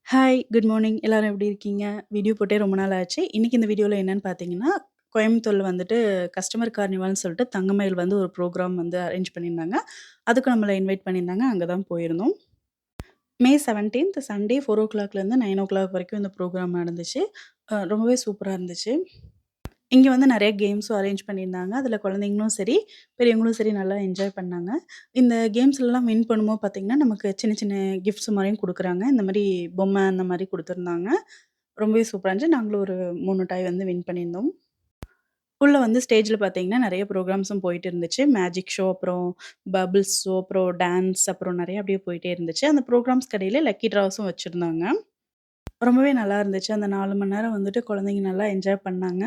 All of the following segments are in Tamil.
Hi, good morning. எல்லாரும் எப்படி இருக்கீங்க? வீடியோ போட்டே ரொம்ப நாள் ஆச்சு. இன்னைக்கு இந்த வீடியோல என்னன்னு பார்த்தீங்கன்னா, கோயம்புத்தூர்ல வந்துட்டு கஸ்டமர் கார்னிவால்ன்னு சொல்லிட்டு தங்கமயில் வந்து ஒரு ப்ரோகிராம் வந்து அரேஞ்ச் பண்ணியிருந்தாங்க. அதுக்கு நம்மள இன்வைட் பண்ணியிருந்தாங்க. அங்க தான் போயிருந்தோம். மே 17த் சண்டே 4:00லேருந்து 9:00 வரைக்கும் இந்த ப்ரோகிராம் நடந்துச்சு. ரொம்பவே சூப்பரா இருந்துச்சு. இங்க வந்து நெறைய கேம்ஸும் அரேஞ்ச் பண்ணியிருந்தாங்க. அதில குழந்தைங்களும் சரி, பெரியவங்களும் சரி நல்லா என்ஜாய் பண்ணாங்க. இந்த கேம்ஸ்லலாம் வின் பண்ணும்போது பார்த்தீங்கன்னா, நமக்கு சின்ன சின்ன கிஃப்ட்ஸ் மாரியும் குடுக்குறாங்க. இந்த மாரி பொம்மை அந்த மாரி குடுத்துருந்தாங்க. ரொம்பவே சூப்பரா இருந்துச்சு. நாங்களும் ஒரு 3 டாய் வந்து வின் பண்ணியிருந்தோம். உள்ள வந்து ஸ்டேஜ்ல பார்த்தீங்கன்னா, நெறைய ப்ரோகிராம்ஸும் போயிட்டு இருந்துச்சு. மேஜிக் ஷோ, அப்புறம் பபிள்ஸ் ஷோ, அப்புறம் டான்ஸ் அப்புறம் நெறைய அப்படியே போயிட்டே இருந்துச்சு. அந்த ப்ரோகிராம்ஸ்க்கு இடையில லக்கி ட்ராஸும் வச்சிருந்தாங்க. ரொம்பவே நல்லா இருந்துச்சு. அந்த 4 மணி நேரம் வந்துட்டு குழந்தைங்க நல்லா என்ஜாய் பண்ணாங்க.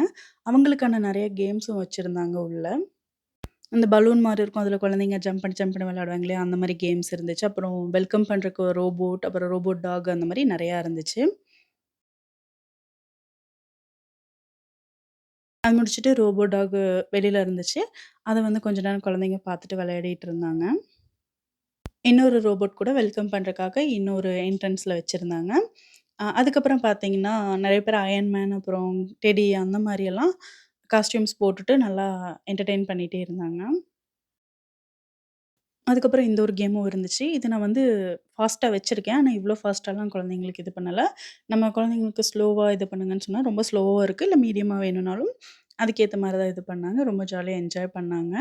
அவங்களுக்கான நெறைய கேம்ஸும் வச்சிருந்தாங்க உள்ள. அந்த பலூன் மாரி இருக்கும். அதில குழந்தைங்க ஜம்ப் பண்ணி விளையாடுவாங்க இல்லையா? அந்த மாரி கேம்ஸ் இருந்துச்சு. அப்புறம் வெல்கம் பண்றக்கு ஒரு ரோபோட், அப்புறம் ரோபோட் டாக் அந்த மாரி நெறையா இருந்துச்சு. அது முடிச்சுட்டு ரோபோ டாக் வெளில இருந்துச்சு. அத வந்து கொஞ்ச நேரம் குழந்தைங்க பார்த்துட்டு விளையாடிட்டு இருந்தாங்க. இன்னொரு ரோபோட் கூட வெல்கம் பண்றக்காக இன்னொரு என்ட்ரன்ஸ்ல வச்சிருந்தாங்க. அதுக்கப்புறம் பார்த்தீங்கன்னா, நெறைய பேர் அயர்ன் மேன், அப்புறம் டெடி அந்த மாரியெல்லாம் காஸ்டியூம்ஸ் போட்டுட்டு நல்லா என்டர்டெயின் பண்ணிட்டே இருந்தாங்க. அதுக்கப்புறம் இந்த ஒரு கேமும் இருந்துச்சு. இது நான் வந்து ஃபாஸ்ட்டா வச்சிருக்கேன். ஆனா, இவ்ளோ ஃபாஸ்ட்டாலாம் குழந்தைங்களுக்கு இது பண்ணல. நம்ம குழந்தைங்களுக்கு ஸ்லோவா இது பண்ணுங்கன்னு சொன்னா, ரொம்ப ஸ்லோவா இருக்கு. இல்ல மீடியமா வேணும்னாலும், அதுக்கேத்த மாரி தான் இது பண்ணாங்க. ரொம்ப ஜாலியா என்ஜாய் பண்ணாங்க.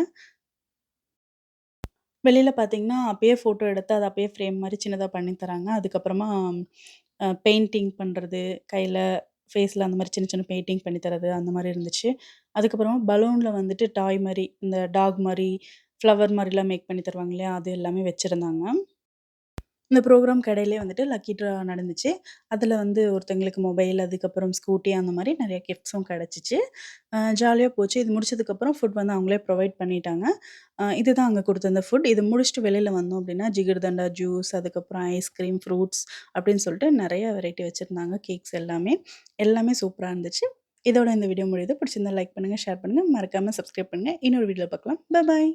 வெளில பார்த்தீங்கன்னா, அப்பயே ஃபோட்டோ எடுத்து அத அப்பயே ஃப்ரேம் மாரி சின்னதா பண்ணி தராங்க. அதுக்கப்புறமா பெயிண்டிங் பண்றது, கையில, ஃபேஸ்ல அந்த மாரி சின்ன சின்ன பெயிண்டிங் பண்ணி தர்றது, அந்த மாரி இருந்துச்சு. அதுக்கப்புறமா பலூன்ல வந்துட்டு டாய் மாரி, இந்த டாக் மாரி, ஃப்ளவர் மாரிலாம் மேக் பண்ணி தருவாங்க இல்லையா? அது எல்லாமே வச்சிருந்தாங்க. இந்த ப்ரோகிராம்க்கு இடையிலயே வந்துட்டு லக்கி ட்ரா நடந்துச்சு. அதில வந்து ஒருத்தங்களுக்கு மொபைல், அதுக்கப்புறம் ஸ்கூட்டி அந்த மாரி நெறைய கிஃப்ட்ஸும் கிடைச்சுச்சு. ஜாலியா போச்சு. இது முடிச்சதுக்கப்புறம் ஃபுட் வந்து அவங்களே ப்ரொவைட் பண்ணிட்டாங்க. இதுதான் அங்க குடுத்திருந்த ஃபுட். இது முடிச்சுட்டு வெளில வந்தோம் அப்டின்னா, ஜிகர்தண்டா ஜூஸ், அதுக்கப்புறம் ஐஸ்கிரீம், ஃப்ரூட்ஸ் அப்டின்னு சொல்லிட்டு நெறைய வெரைட்டி வச்சிருந்தாங்க. கேக்ஸ் எல்லாமே. எல்லாமே சூப்பரா இருந்துச்சு. இதோட இந்த வீடியோ முடியுது. பிடிச்சிருந்தா லைக் பண்ணுங்க, ஷேர் பண்ணுங்க. மறக்காம சப்ஸ்கிரைப் பண்ணுங்க. இன்னொரு வீடியோல பார்க்கலாம். பாய்.